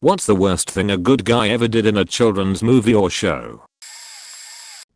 What's the worst thing a good guy ever did in a children's movie or show?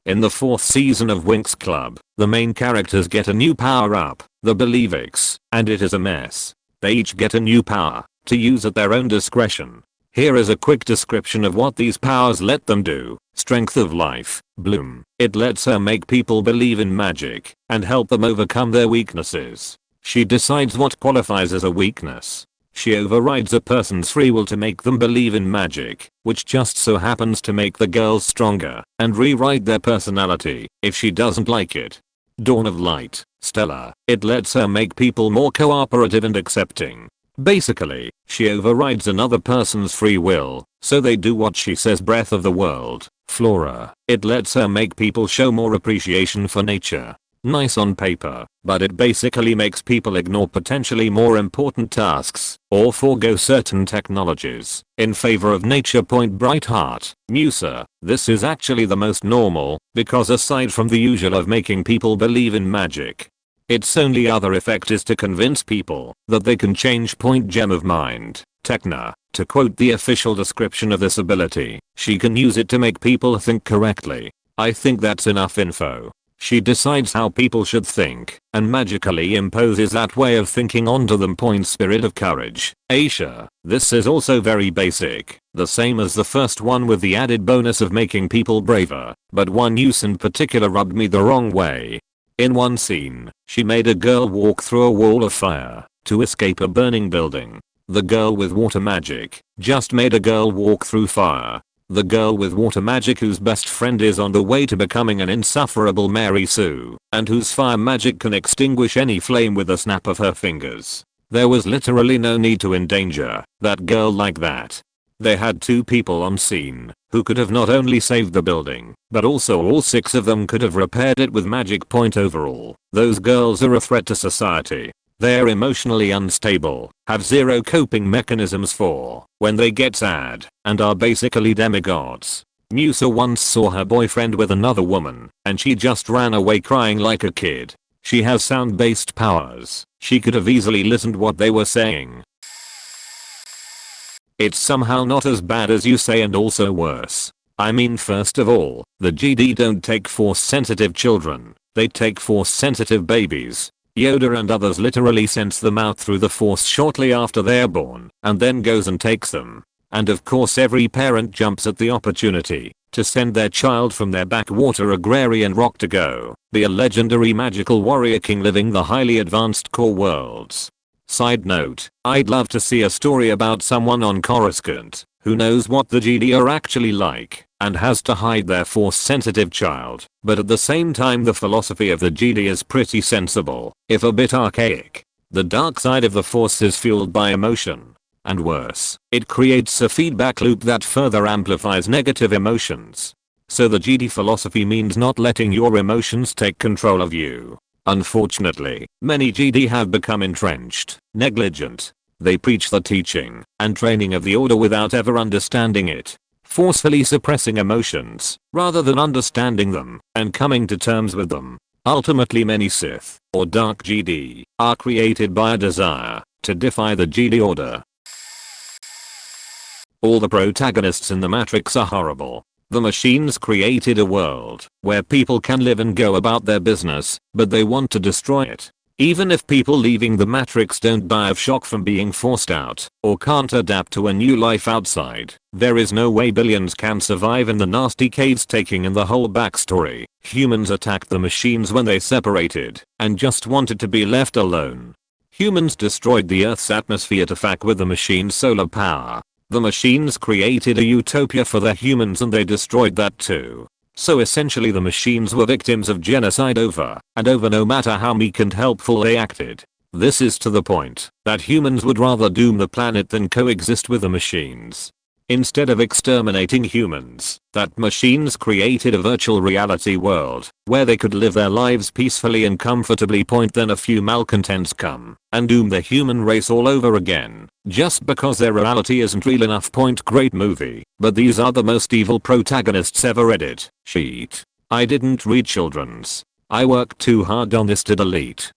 In the 4th season of Winx Club, the main characters get a new power-up, the Believix, and it is a mess. They each get a new power, to use at their own discretion. Here is a quick description of what these powers let them do. Strength of life, Bloom. It lets her make people believe in magic, and help them overcome their weaknesses. She decides what qualifies as a weakness. She overrides a person's free will to make them believe in magic, which just so happens to make the girls stronger, and rewrite their personality, if she doesn't like it. Dawn of Light, Stella. It lets her make people more cooperative and accepting. Basically, she overrides another person's free will, so they do what she says. Breath of the World, Flora. It lets her make people show more appreciation for nature. Nice on paper, but it basically makes people ignore potentially more important tasks, or forego certain technologies, in favor of nature. Brightheart, Musa. This is actually the most normal, because aside from the usual of making people believe in magic, its only other effect is to convince people that they can change. Gem of Mind, Techna. To quote the official description of this ability, she can use it to make people think correctly. I think that's enough info. She decides how people should think, and magically imposes that way of thinking onto them. Spirit of Courage, Aisha. This is also very basic, the same as the first one with the added bonus of making people braver, but one use in particular rubbed me the wrong way. In one scene, she made a girl walk through a wall of fire, to escape a burning building. The girl with water magic just made a girl walk through fire. The girl with water magic whose best friend is on the way to becoming an insufferable Mary Sue, and whose fire magic can extinguish any flame with a snap of her fingers. There was literally no need to endanger that girl like that. They had 2 people on scene, who could have not only saved the building, but also all 6 of them could have repaired it with magic. Overall, those girls are a threat to society. They're emotionally unstable, have zero coping mechanisms for when they get sad, and are basically demigods. Musa once saw her boyfriend with another woman, and she just ran away crying like a kid. She has sound-based powers. She could have easily listened what they were saying. It's somehow not as bad as you say, and also worse. I mean, first of all, the GD don't take force-sensitive children, they take force-sensitive babies. Yoda and others literally sense them out through the force shortly after they're born, and then goes and takes them. And of course every parent jumps at the opportunity to send their child from their backwater agrarian rock to go be a legendary magical warrior king living the highly advanced core worlds. Side note, I'd love to see a story about someone on Coruscant who knows what the GD are actually like and has to hide their force-sensitive child, but at the same time the philosophy of the GD is pretty sensible, if a bit archaic. The dark side of the force is fueled by emotion. And worse, it creates a feedback loop that further amplifies negative emotions. So the GD philosophy means not letting your emotions take control of you. Unfortunately, many GD have become entrenched, negligent. They preach the teaching and training of the order without ever understanding it, forcefully suppressing emotions rather than understanding them and coming to terms with them. Ultimately, many Sith or Dark GD are created by a desire to defy the GD order. All the protagonists in the Matrix are horrible. The machines created a world where people can live and go about their business, but they want to destroy it. Even if people leaving the Matrix don't die of shock from being forced out, or can't adapt to a new life outside, there is no way billions can survive in the nasty caves. Taking in the whole backstory, humans attacked the machines when they separated, and just wanted to be left alone. Humans destroyed the Earth's atmosphere to fuck with the machines' solar power. The machines created a utopia for the humans and they destroyed that too. So essentially the machines were victims of genocide over and over, no matter how meek and helpful they acted. This is to the point that humans would rather doom the planet than coexist with the machines. Instead of exterminating humans, that machines created a virtual reality world where they could live their lives peacefully and comfortably. Then a few malcontents come and doom the human race all over again, just because their reality isn't real enough. Great movie, but these are the most evil protagonists ever. Reddit. Sheet. I didn't read children's. I worked too hard on this to delete.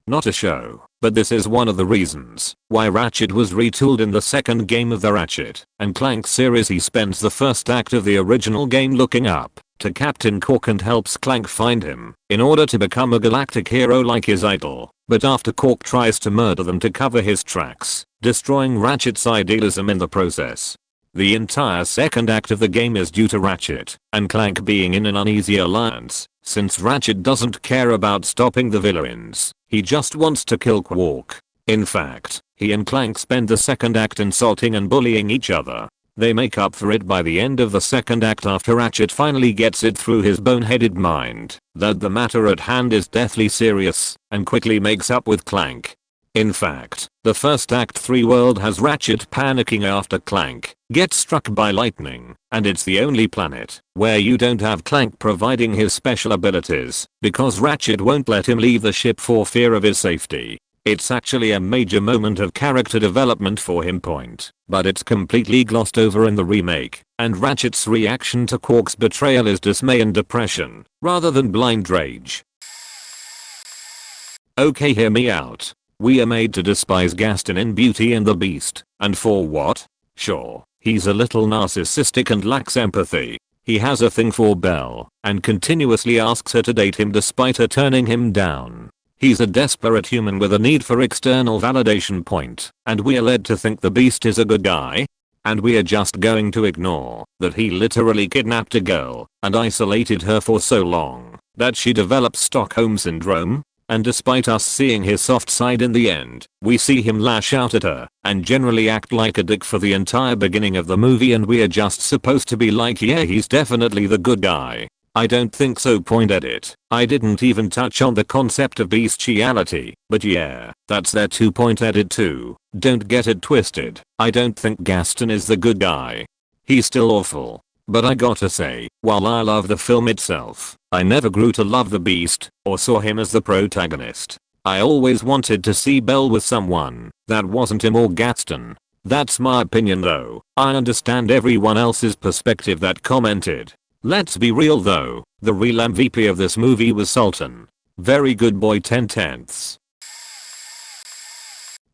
Not a show. but this is one of the reasons why Ratchet was retooled in the second game of the Ratchet and Clank series. He spends the first act of the original game looking up to Captain Qwark and helps Clank find him in order to become a galactic hero like his idol. But after Qwark tries to murder them to cover his tracks, destroying Ratchet's idealism in the process. The entire second act of the game is due to Ratchet and Clank being in an uneasy alliance, since Ratchet doesn't care about stopping the villains, he just wants to kill Qwark. In fact, he and Clank spend the second act insulting and bullying each other. They make up for it by the end of the second act after Ratchet finally gets it through his boneheaded mind that the matter at hand is deathly serious and quickly makes up with Clank. In fact, the first act 3 world has Ratchet panicking after Clank gets struck by lightning, and it's the only planet where you don't have Clank providing his special abilities because Ratchet won't let him leave the ship for fear of his safety. It's actually a major moment of character development for him but it's completely glossed over in the remake, and Ratchet's reaction to Qwark's betrayal is dismay and depression, rather than blind rage. Okay, hear me out. We are made to despise Gaston in Beauty and the Beast, and for what? Sure, he's a little narcissistic and lacks empathy. He has a thing for Belle, and continuously asks her to date him despite her turning him down. He's a desperate human with a need for external validation and we are led to think the Beast is a good guy? And we are just going to ignore that he literally kidnapped a girl and isolated her for so long that she developed Stockholm Syndrome? And despite us seeing his soft side in the end, we see him lash out at her and generally act like a dick for the entire beginning of the movie, and we are just supposed to be like, yeah, he's definitely the good guy. I don't think so. Edit. I didn't even touch on the concept of bestiality, but yeah, that's there too. Edit too. Don't get it twisted. I don't think Gaston is the good guy. He's still awful. But I gotta say, while I love the film itself, I never grew to love the Beast or saw him as the protagonist. I always wanted to see Belle with someone that wasn't him or Gaston. That's my opinion though. I understand everyone else's perspective that commented. Let's be real though, the real MVP of this movie was Sultan. Very good boy 10/10.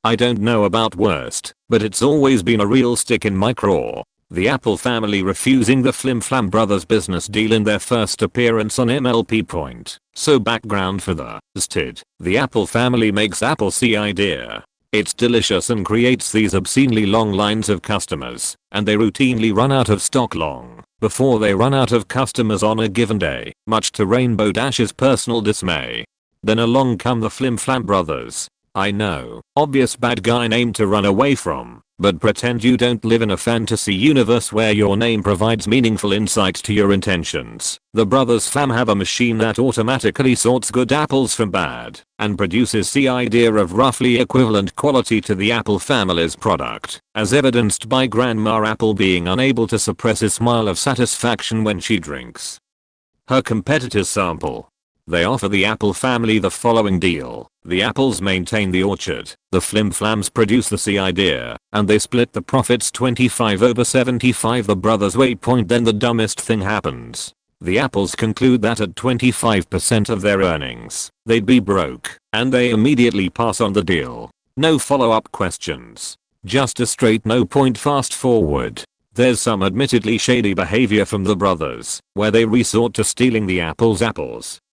I don't know about worst, but it's always been a real stick in my craw. The Apple family refusing the Flim Flam Brothers business deal in their first appearance on MLP. So background for the STID. The Apple family makes apple cider. It's delicious and creates these obscenely long lines of customers, and they routinely run out of stock long before they run out of customers on a given day, much to Rainbow Dash's personal dismay. Then along come the Flim Flam Brothers. I know, obvious bad guy name to run away from, but pretend you don't live in a fantasy universe where your name provides meaningful insight to your intentions. The Brothers Flam have a machine that automatically sorts good apples from bad and produces cider of roughly equivalent quality to the Apple family's product, as evidenced by Grandma Apple being unable to suppress a smile of satisfaction when she drinks her competitor's sample. They offer the Apple family the following deal. The apples maintain the orchard, the Flim Flams produce the cider, and they split the profits 25/75. The brothers waypoint. Then the dumbest thing happens. The apples conclude that at 25% of their earnings, they'd be broke, and they immediately pass on the deal. No follow-up questions. Just a straight no. Fast forward. There's some admittedly shady behavior from the brothers, where they resort to stealing the apples,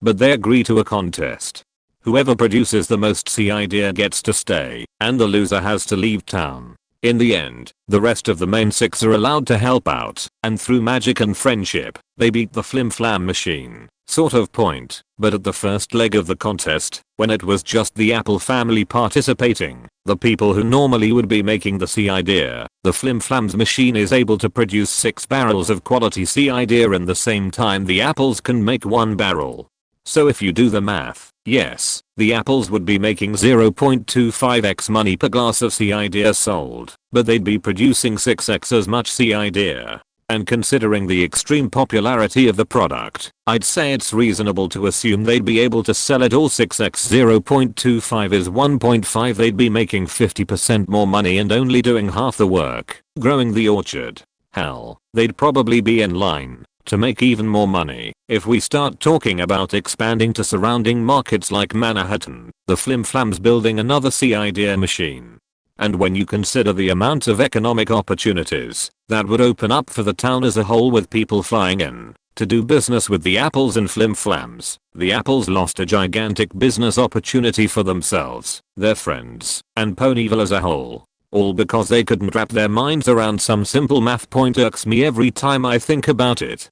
but they agree to a contest. Whoever produces the most cider gets to stay, and the loser has to leave town. In the end, the rest of the main six are allowed to help out, and through magic and friendship, they beat the Flim Flam machine. Sort of point, but at the first leg of the contest, when it was just the Apple family participating, the people who normally would be making the cider, the Flim Flam's machine is able to produce 6 barrels of quality cider in the same time the apples can make 1 barrel. So if you do the math, yes, the apples would be making 0.25x money per glass of cider sold, but they'd be producing 6x as much cider. And considering the extreme popularity of the product, I'd say it's reasonable to assume they'd be able to sell it all. 6x 0.25 is 1.5. They'd be making 50% more money and only doing half the work, growing the orchard. Hell, they'd probably be in line To make even more money, if we start talking about expanding to surrounding markets like Manhattan, the flimflam's building another idea machine. And when you consider the amount of economic opportunities that would open up for the town as a whole with people flying in to do business with the Apples and flimflams, the Apples lost a gigantic business opportunity for themselves, their friends, and Ponyville as a whole. All because they couldn't wrap their minds around some simple math point. Irks me every time I think about it.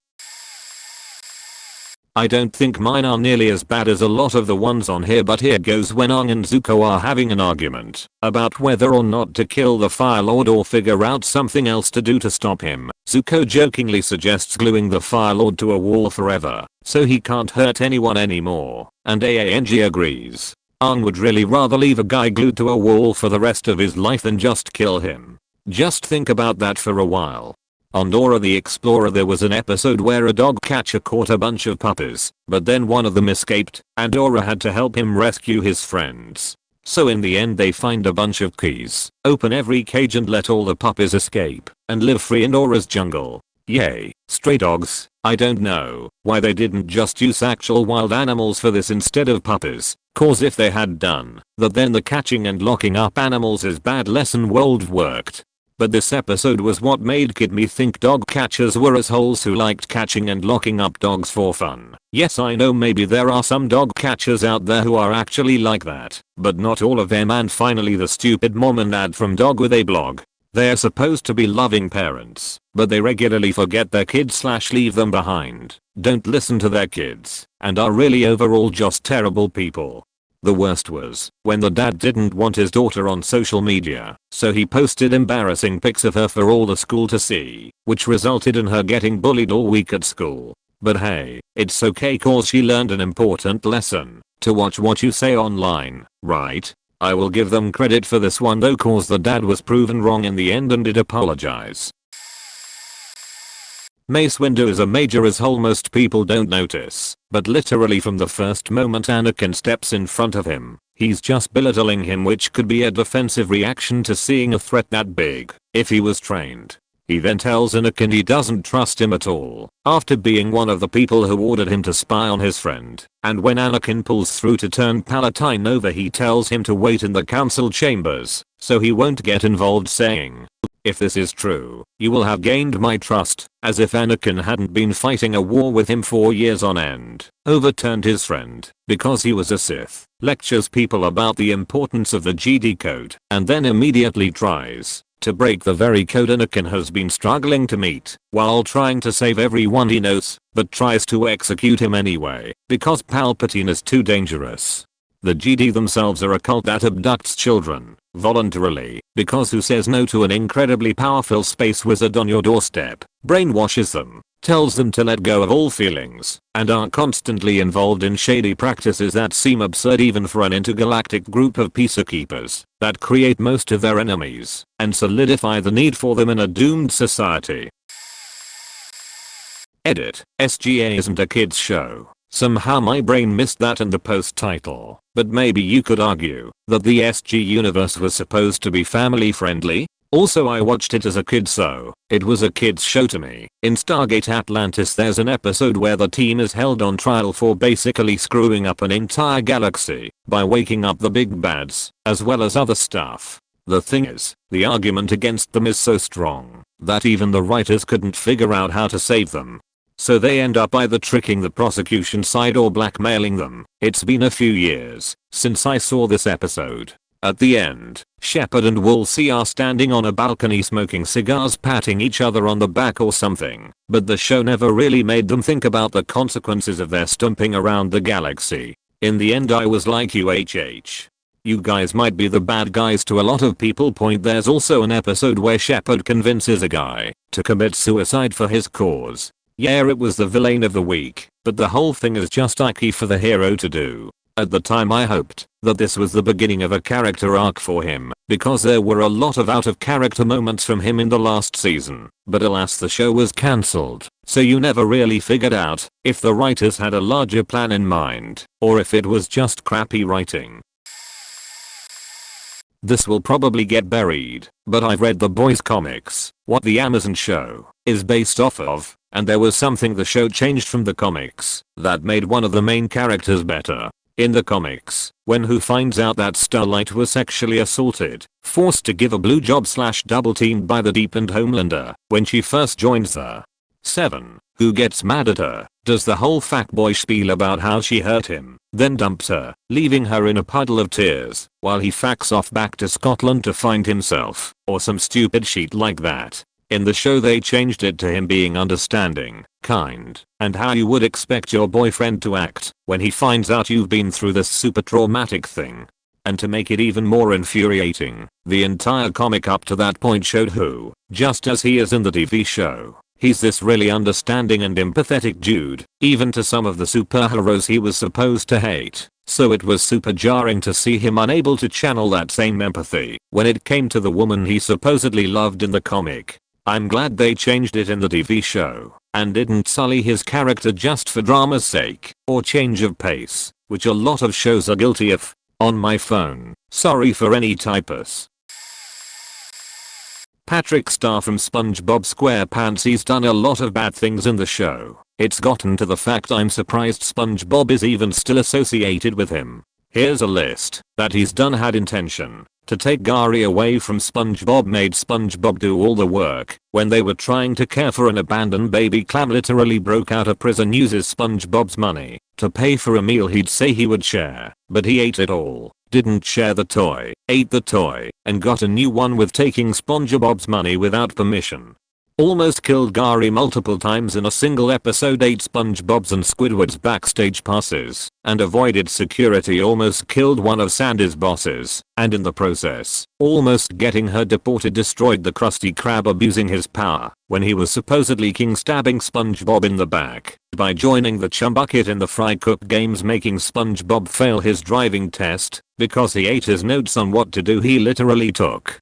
I don't think mine are nearly as bad as a lot of the ones on here, but here goes. When Aang and Zuko are having an argument about whether or not to kill the Fire Lord or figure out something else to do to stop him, Zuko jokingly suggests gluing the Fire Lord to a wall forever so he can't hurt anyone anymore, and Aang agrees. Aang would really rather leave a guy glued to a wall for the rest of his life than just kill him. Just think about that for a while. On Dora the Explorer there was an episode where a dog catcher caught a bunch of puppies, but then one of them escaped, and Dora had to help him rescue his friends. So in the end they find a bunch of keys, open every cage and let all the puppies escape, and live free in Dora's jungle. Yay, stray dogs. I don't know why they didn't just use actual wild animals for this instead of puppies, cause if they had done that then the catching and locking up animals is bad lesson would worked. But this episode was what made me think dog catchers were assholes who liked catching and locking up dogs for fun. Yes, I know maybe there are some dog catchers out there who are actually like that, but not all of them. And finally the stupid mom and dad from Dog with a Blog. They're supposed to be loving parents, but they regularly forget their kids / leave them behind, don't listen to their kids, and are really overall just terrible people. The worst was when the dad didn't want his daughter on social media, so he posted embarrassing pics of her for all the school to see, which resulted in her getting bullied all week at school. But hey, it's okay cause she learned an important lesson: to watch what you say online, right? I will give them credit for this one though, cause the dad was proven wrong in the end and did apologize. Mace Windu is a major asshole most people don't notice, but literally from the first moment Anakin steps in front of him, he's just belittling him, which could be a defensive reaction to seeing a threat that big, if he was trained. He then tells Anakin he doesn't trust him at all, after being one of the people who ordered him to spy on his friend, and when Anakin pulls through to turn Palpatine over he tells him to wait in the council chambers, so he won't get involved, saying, "If this is true, you will have gained my trust," as if Anakin hadn't been fighting a war with him for years on end, overturned his friend because he was a Sith, lectures people about the importance of the GD code, and then immediately tries to break the very code Anakin has been struggling to meet, while trying to save everyone he knows, but tries to execute him anyway, because Palpatine is too dangerous. The GD themselves are a cult that abducts children, voluntarily, because who says no to an incredibly powerful space wizard on your doorstep, brainwashes them, tells them to let go of all feelings, and are constantly involved in shady practices that seem absurd even for an intergalactic group of peacekeepers that create most of their enemies and solidify the need for them in a doomed society. Edit: SGA isn't a kids show. Somehow my brain missed that in the post title, but maybe you could argue that the SG universe was supposed to be family friendly. Also I watched it as a kid, so it was a kids show to me. In Stargate Atlantis there's an episode where the team is held on trial for basically screwing up an entire galaxy by waking up the big bads, as well as other stuff. The thing is, the argument against them is so strong that even the writers couldn't figure out how to save them. So they end up either tricking the prosecution side or blackmailing them. It's been a few years since I saw this episode. At the end, Shepard and Woolsey are standing on a balcony smoking cigars, patting each other on the back or something, but the show never really made them think about the consequences of their stumping around the galaxy. In the end I was like, you guys might be the bad guys to a lot of people. There's also an episode where Shepard convinces a guy to commit suicide for his cause. Yeah, it was the villain of the week, but the whole thing is just icky for the hero to do. At the time I hoped that this was the beginning of a character arc for him, because there were a lot of out of character moments from him in the last season, but alas the show was cancelled, so you never really figured out if the writers had a larger plan in mind, or if it was just crappy writing. This will probably get buried, but I've read the boys comics. What, the Amazon show is based off of, and there was something the show changed from the comics that made one of the main characters better. In the comics, when Who finds out that Starlight was sexually assaulted, forced to give a blowjob / double teamed by the deepened Homelander when she first joins the 7, Who gets mad at her, does the whole fuckboy spiel about how she hurt him, then dumps her, leaving her in a puddle of tears, while he fucks off back to Scotland to find himself, or some stupid shit like that. In the show they changed it to him being understanding, kind, and how you would expect your boyfriend to act when he finds out you've been through this super traumatic thing. And to make it even more infuriating, the entire comic up to that point showed Who, just as he is in the TV show. He's this really understanding and empathetic dude, even to some of the superheroes he was supposed to hate. So it was super jarring to see him unable to channel that same empathy when it came to the woman he supposedly loved in the comic. I'm glad they changed it in the TV show and didn't sully his character just for drama's sake or change of pace, which a lot of shows are guilty of. On my phone, sorry for any typos. Patrick Star from SpongeBob SquarePants. He's done a lot of bad things in the show. It's gotten to the fact I'm surprised SpongeBob is even still associated with him. Here's a list that he's done. Had intention to take Gary away from SpongeBob, made SpongeBob do all the work when they were trying to care for an abandoned baby clam, literally broke out of prison, uses SpongeBob's money to pay for a meal he'd say he would share, but he ate it all, didn't share the toy, ate the toy, and got a new one with taking SpongeBob's money without permission. Almost killed Gary multiple times in a single episode, ate SpongeBob's and Squidward's backstage passes, and avoided security, almost killed one of Sandy's bosses, and in the process, almost getting her deported, destroyed the Krusty Krab, abusing his power when he was supposedly king, stabbing SpongeBob in the back by joining the chum bucket in the Fry Cook games, making SpongeBob fail his driving test because he ate his notes on what to do. He literally took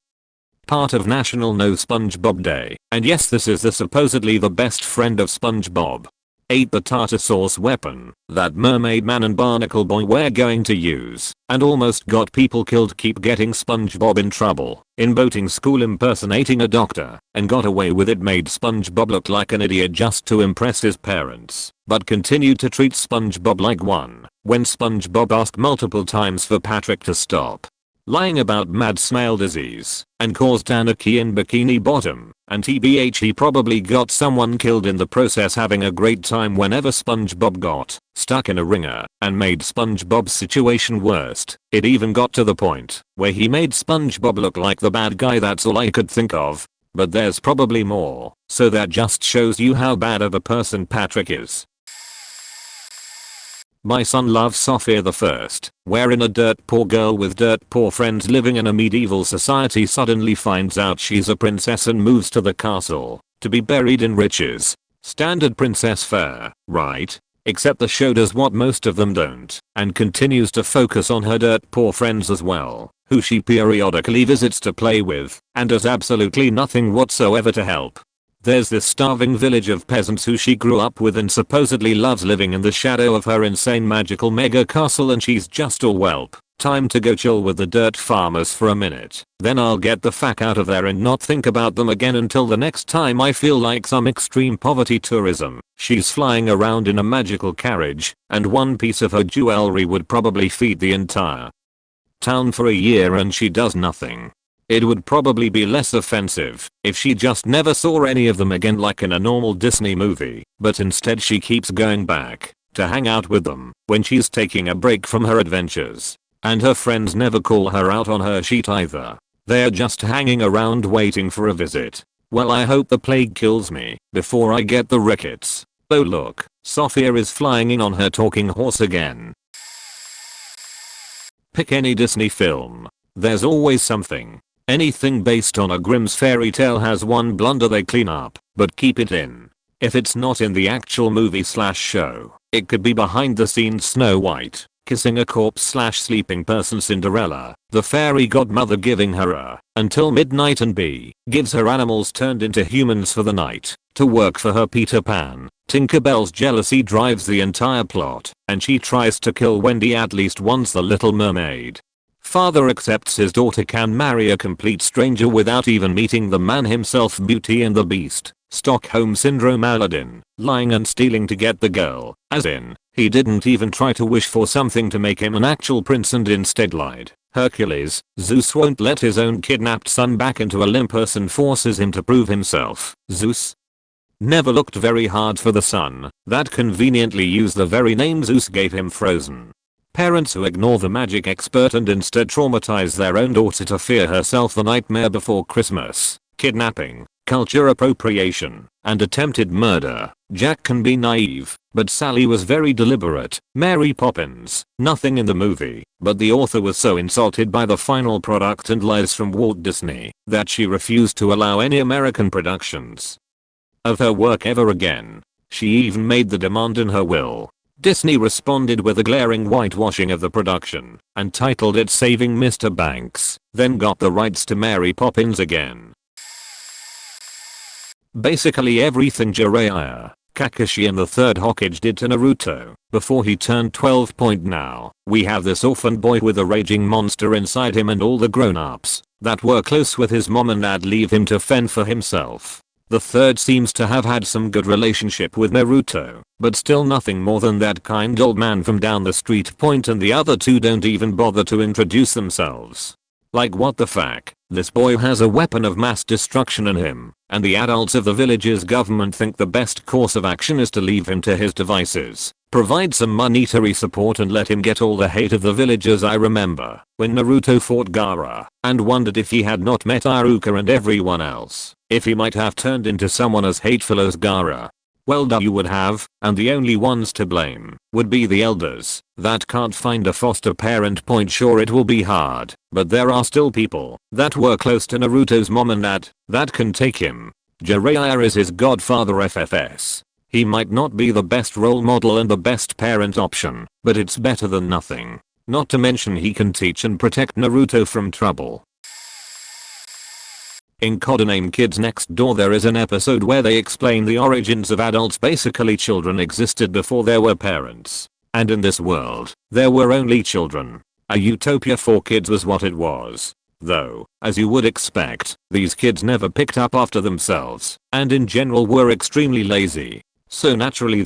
part of National No SpongeBob Day, and yes, this is supposedly the best friend of SpongeBob. Ate the tartar sauce weapon that Mermaid Man and Barnacle Boy were going to use, and almost got people killed. Keep getting SpongeBob in trouble in boating school, impersonating a doctor, and got away with it. Made SpongeBob look like an idiot just to impress his parents, but continued to treat SpongeBob like one when SpongeBob asked multiple times for Patrick to stop lying about mad smile disease, and caused anarchy in Bikini Bottom, and tbh he probably got someone killed in the process. Having a great time whenever SpongeBob got stuck in a ringer, and made SpongeBob's situation worst. It even got to the point where he made SpongeBob look like the bad guy. That's all I could think of, but there's probably more, so that just shows you how bad of a person Patrick is. My son loves Sophia the First, wherein a dirt poor girl with dirt poor friends living in a medieval society suddenly finds out she's a princess and moves to the castle to be buried in riches. Standard princess fare, right? Except the show does what most of them don't, and continues to focus on her dirt poor friends as well, who she periodically visits to play with, and does absolutely nothing whatsoever to help. There's this starving village of peasants who she grew up with and supposedly loves living in the shadow of her insane magical mega castle, and she's just all welp. Time to go chill with the dirt farmers for a minute. Then I'll get the fuck out of there and not think about them again until the next time I feel like some extreme poverty tourism. She's flying around in a magical carriage, and one piece of her jewelry would probably feed the entire town for a year, and she does nothing. It would probably be less offensive if she just never saw any of them again like in a normal Disney movie, but instead she keeps going back to hang out with them when she's taking a break from her adventures. And her friends never call her out on her shit either. They're just hanging around waiting for a visit. Well, I hope the plague kills me before I get the rickets. Oh look, Sophia is flying in on her talking horse again. Pick any Disney film. There's always something. Anything based on a Grimm's fairy tale has one blunder they clean up, but keep it in. If it's not in the actual movie/show, it could be behind the scenes Snow White kissing a corpse/sleeping person Cinderella, the fairy godmother giving her a until midnight and B gives her animals turned into humans for the night to work for her Peter Pan. Tinkerbell's jealousy drives the entire plot, and she tries to kill Wendy at least once. The Little Mermaid. Father accepts his daughter can marry a complete stranger without even meeting the man himself. Beauty and the Beast. Stockholm Syndrome. Aladdin, lying and stealing to get the girl, as in, he didn't even try to wish for something to make him an actual prince and instead lied. Hercules, Zeus won't let his own kidnapped son back into Olympus and forces him to prove himself. Zeus never looked very hard for the son that conveniently used the very name Zeus gave him. Frozen. Parents who ignore the magic expert and instead traumatize their own daughter to fear herself. The Nightmare Before Christmas. Kidnapping, culture appropriation, and attempted murder. Jack can be naive, but Sally was very deliberate. Mary Poppins. Nothing in the movie, but the author was so insulted by the final product and lies from Walt Disney that she refused to allow any American productions of her work ever again. She even made the demand in her will. Disney responded with a glaring whitewashing of the production and titled it Saving Mr. Banks, then got the rights to Mary Poppins again. Basically everything Jiraiya, Kakashi and the third Hokage did to Naruto before he turned 12. Now, we have this orphan boy with a raging monster inside him and all the grown-ups that were close with his mom and dad leave him to fend for himself. The third seems to have had some good relationship with Naruto, but still nothing more than that kind old man from down the street. And the other two don't even bother to introduce themselves. Like what the fuck? This boy has a weapon of mass destruction in him, and the adults of the village's government think the best course of action is to leave him to his devices, provide some monetary support and let him get all the hate of the villagers. I remember when Naruto fought Gaara and wondered if he had not met Iruka and everyone else, if he might have turned into someone as hateful as Gaara. Well, you would have, and the only ones to blame would be the elders that can't find a foster parent. Sure, it will be hard, but there are still people that were close to Naruto's mom and dad that can take him. Jiraiya is his godfather. FFS. He might not be the best role model and the best parent option, but it's better than nothing. Not to mention he can teach and protect Naruto from trouble. In Codename Kids Next Door there is an episode where they explain the origins of adults. Basically children existed before there were parents. And in this world, there were only children. A utopia for kids was what it was. Though, as you would expect, these kids never picked up after themselves, and in general were extremely lazy. So naturally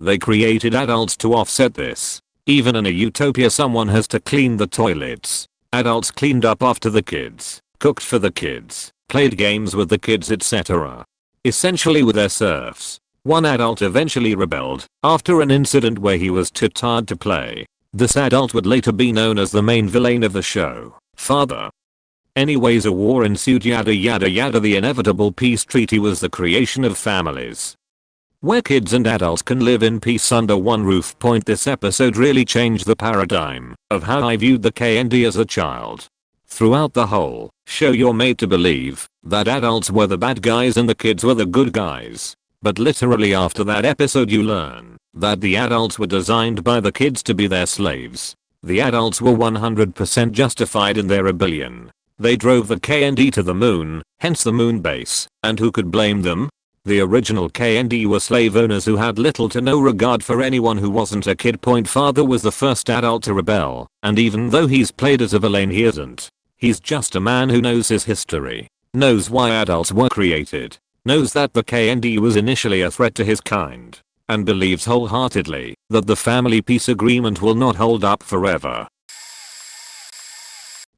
they created adults to offset this. Even in a utopia someone has to clean the toilets. Adults cleaned up after the kids, cooked for the kids, played games with the kids, etc. Essentially with their serfs. One adult eventually rebelled after an incident where he was too tired to play. This adult would later be known as the main villain of the show, Father. Anyways, a war ensued, yada yada yada. The inevitable peace treaty was the creation of families where kids and adults can live in peace under one roof. This episode really changed the paradigm of how I viewed the K&D as a child. Throughout the whole show you're made to believe that adults were the bad guys and the kids were the good guys. But literally after that episode you learn that the adults were designed by the kids to be their slaves. The adults were 100% justified in their rebellion. They drove the K&D to the moon, hence the moon base, and who could blame them? The original K&D were slave owners who had little to no regard for anyone who wasn't a kid. Father was the first adult to rebel, and even though he's played as a villain he isn't. He's just a man who knows his history, knows why adults were created, knows that the K&D was initially a threat to his kind, and believes wholeheartedly that the family peace agreement will not hold up forever.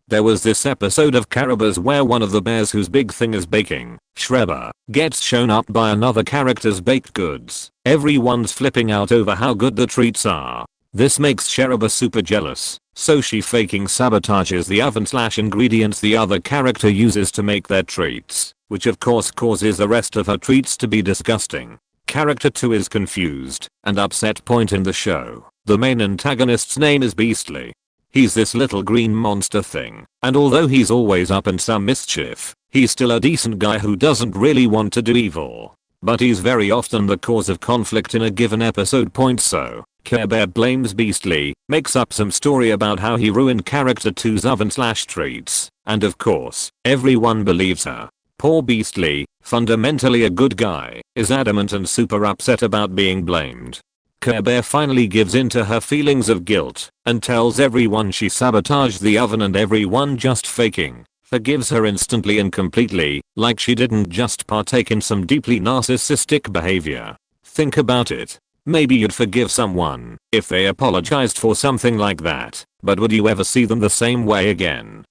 There was this episode of Caribous where one of the bears whose big thing is baking, Shredder, gets shown up by another character's baked goods. Everyone's flipping out over how good the treats are. This makes Shredder super jealous, so she faking sabotages the oven/ingredients the other character uses to make their treats, which of course causes the rest of her treats to be disgusting. Character 2 is confused and upset. In the show, the main antagonist's name is Beastly. He's this little green monster thing, and although he's always up in some mischief, he's still a decent guy who doesn't really want to do evil. But he's very often the cause of conflict in a given episode. So, Care Bear blames Beastly, makes up some story about how he ruined Character 2's oven/treats, and of course, everyone believes her. Poor Beastly, fundamentally a good guy, is adamant and super upset about being blamed. Care Bear finally gives in to her feelings of guilt and tells everyone she sabotaged the oven, and everyone just faking forgives her instantly and completely, like she didn't just partake in some deeply narcissistic behavior. Think about it. Maybe you'd forgive someone if they apologized for something like that, but would you ever see them the same way again?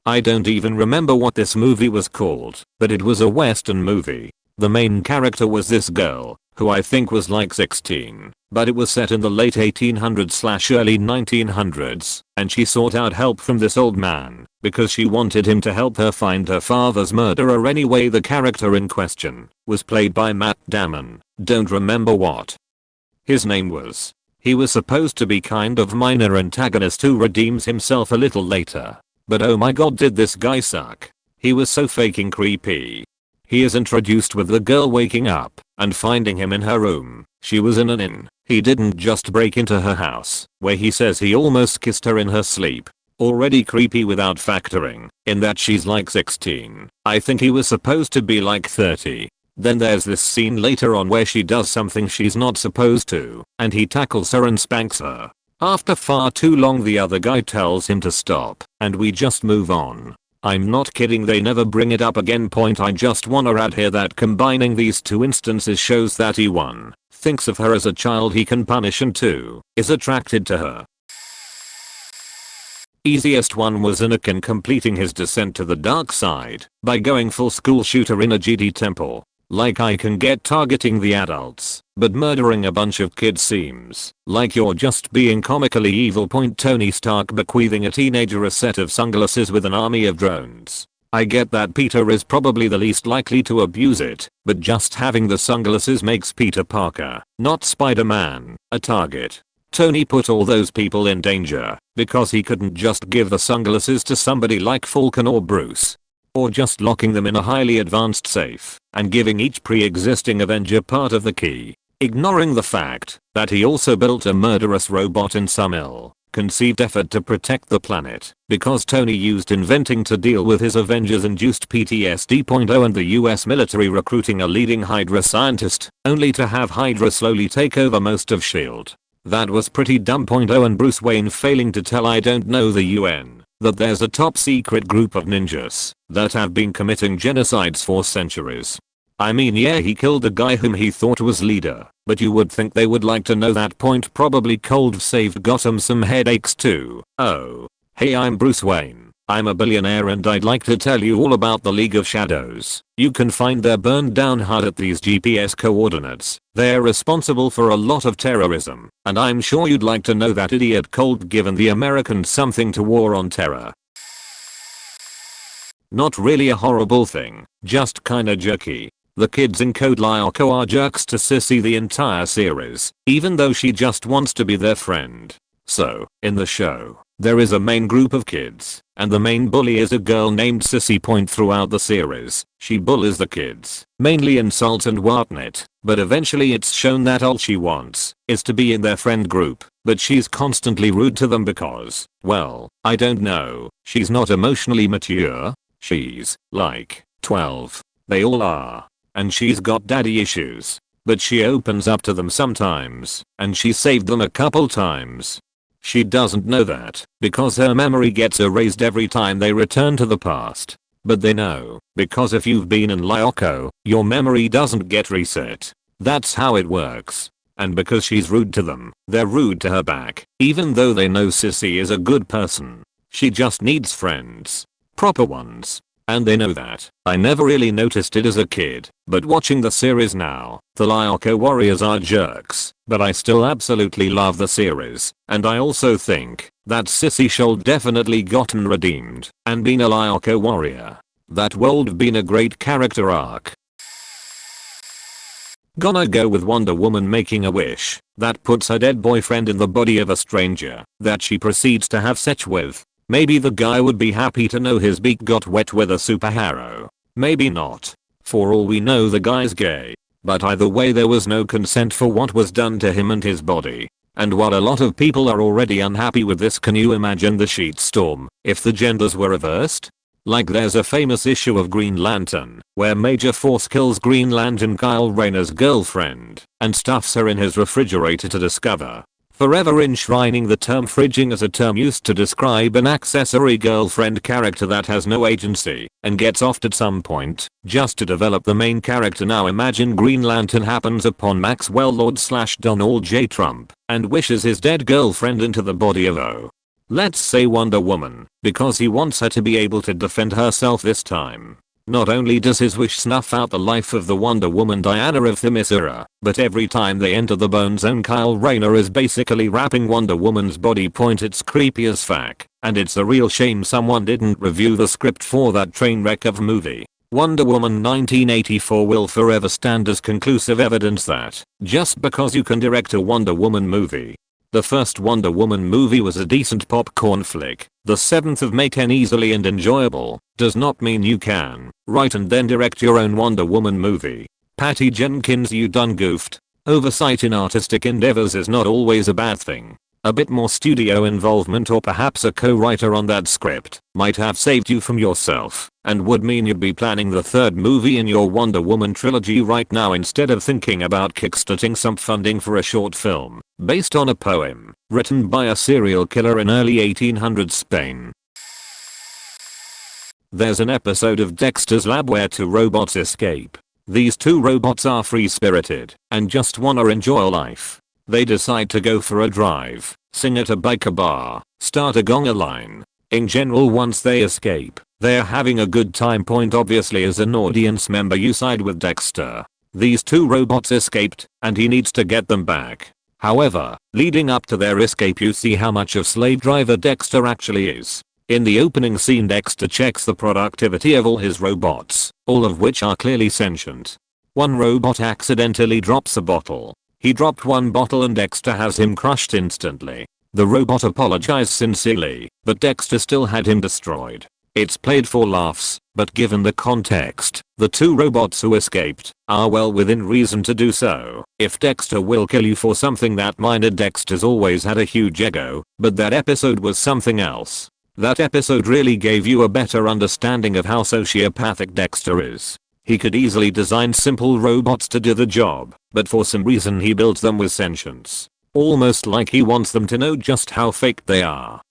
I don't even remember what this movie was called, but it was a Western movie. The main character was this girl, who I think was like 16, but it was set in the late 1800s/early 1900s, and she sought out help from this old man because she wanted him to help her find her father's murderer. Anyway, the character in question was played by Matt Damon. Don't remember what his name was. He was supposed to be kind of minor antagonist who redeems himself a little later. But oh my god, did this guy suck. He was so fucking creepy. He is introduced with the girl waking up and finding him in her room. She was in an inn. He didn't just break into her house, where he says he almost kissed her in her sleep. Already creepy without factoring in that she's like 16. I think he was supposed to be like 30. Then there's this scene later on where she does something she's not supposed to, and he tackles her and spanks her. After far too long the other guy tells him to stop, and we just move on. I'm not kidding, they never bring it up again. Point I just wanna add here that combining these two instances shows that he 1 thinks of her as a child he can punish, and 2 is attracted to her. Easiest one was Anakin completing his descent to the dark side by going full school shooter in a GD temple. Like, I can get targeting the adults, but murdering a bunch of kids seems like you're just being comically evil. Point Tony Stark bequeathing a teenager a set of sunglasses with an army of drones. I get that Peter is probably the least likely to abuse it, but just having the sunglasses makes Peter Parker, not Spider-Man, a target. Tony put all those people in danger because he couldn't just give the sunglasses to somebody like Falcon or Bruce. Or just locking them in a highly advanced safe and giving each pre-existing Avenger part of the key, ignoring the fact that he also built a murderous robot in some ill-conceived effort to protect the planet because Tony used inventing to deal with his Avengers-induced PTSD. And the US military recruiting a leading Hydra scientist only to have Hydra slowly take over most of S.H.I.E.L.D. That was pretty dumb. And Bruce Wayne failing to tell I don't know the UN that there's a top secret group of ninjas that have been committing genocides for centuries. I mean, yeah, he killed the guy whom he thought was leader, but you would think they would like to know that. Point probably cold saved Gotham some headaches too. Oh, hey, I'm Bruce Wayne. I'm a billionaire and I'd like to tell you all about the League of Shadows. You can find their burned down hut at these GPS coordinates. They're responsible for a lot of terrorism, and I'm sure you'd like to know that idiot Colt given the Americans something to war on terror. Not really a horrible thing, just kinda jerky. The kids in Code Lyoko are jerks to Sissy the entire series, even though she just wants to be their friend. So, in the show, there is a main group of kids, and the main bully is a girl named Sissy. Throughout the series, she bullies the kids, mainly insults and whatnot, but eventually it's shown that all she wants is to be in their friend group, but she's constantly rude to them because, well, I don't know, she's not emotionally mature. She's like 12. They all are. And she's got daddy issues. But she opens up to them sometimes, and she saved them a couple times. She doesn't know that because her memory gets erased every time they return to the past. But they know, because if you've been in Lyoko, your memory doesn't get reset. That's how it works. And because she's rude to them, they're rude to her back, even though they know Sissy is a good person. She just needs friends. Proper ones. And they know that. I never really noticed it as a kid, but watching the series now, the Lyoko warriors are jerks, but I still absolutely love the series, and I also think that Sissy should definitely gotten redeemed and been a Lyoko warrior. That would have been a great character arc. Gonna go with Wonder Woman making a wish that puts her dead boyfriend in the body of a stranger that she proceeds to have sex with. Maybe the guy would be happy to know his beak got wet with a superhero. Maybe not. For all we know the guy's gay. But either way there was no consent for what was done to him and his body. And while a lot of people are already unhappy with this, can you imagine the shitstorm if the genders were reversed? Like there's a famous issue of Green Lantern where Major Force kills Green Lantern Kyle Rayner's girlfriend and stuffs her in his refrigerator to discover, forever enshrining the term fridging as a term used to describe an accessory girlfriend character that has no agency and gets offed at some point just to develop the main character. Now imagine Green Lantern happens upon Maxwell Lord / Donald J. Trump and wishes his dead girlfriend into the body of let's say Wonder Woman, because he wants her to be able to defend herself this time. Not only does his wish snuff out the life of the Wonder Woman Diana of the Themyscira, but every time they enter the Bone Zone Kyle Rayner is basically wrapping Wonder Woman's body point. It's creepy as fuck, and it's a real shame someone didn't review the script for that train wreck of a movie. Wonder Woman 1984 will forever stand as conclusive evidence that just because you can direct a Wonder Woman movie. The first Wonder Woman movie was a decent popcorn flick. The 7th of May 10 easily and enjoyable does not mean you can write and then direct your own Wonder Woman movie. Patty Jenkins, you done goofed. Oversight in artistic endeavors is not always a bad thing. A bit more studio involvement or perhaps a co-writer on that script might have saved you from yourself and would mean you'd be planning the 3rd movie in your Wonder Woman trilogy right now instead of thinking about kickstarting some funding for a short film based on a poem written by a serial killer in early 1800s Spain. There's an episode of Dexter's Lab where 2 robots escape. These 2 robots are free-spirited and just wanna enjoy life. They decide to go for a drive, sing at a biker bar, start a gonga line. In general, once they escape, they're having a good time. Point obviously as an audience member you side with Dexter. These 2 robots escaped and he needs to get them back. However, leading up to their escape you see how much of slave driver Dexter actually is. In the opening scene Dexter checks the productivity of all his robots, all of which are clearly sentient. One robot accidentally drops a bottle. He dropped one bottle and Dexter has him crushed instantly. The robot apologized sincerely, but Dexter still had him destroyed. It's played for laughs, but given the context, the 2 robots who escaped are well within reason to do so. If Dexter will kill you for something that minor, Dexter's always had a huge ego, but that episode was something else. That episode really gave you a better understanding of how sociopathic Dexter is. He could easily design simple robots to do the job, but for some reason he builds them with sentience. Almost like he wants them to know just how fake they are.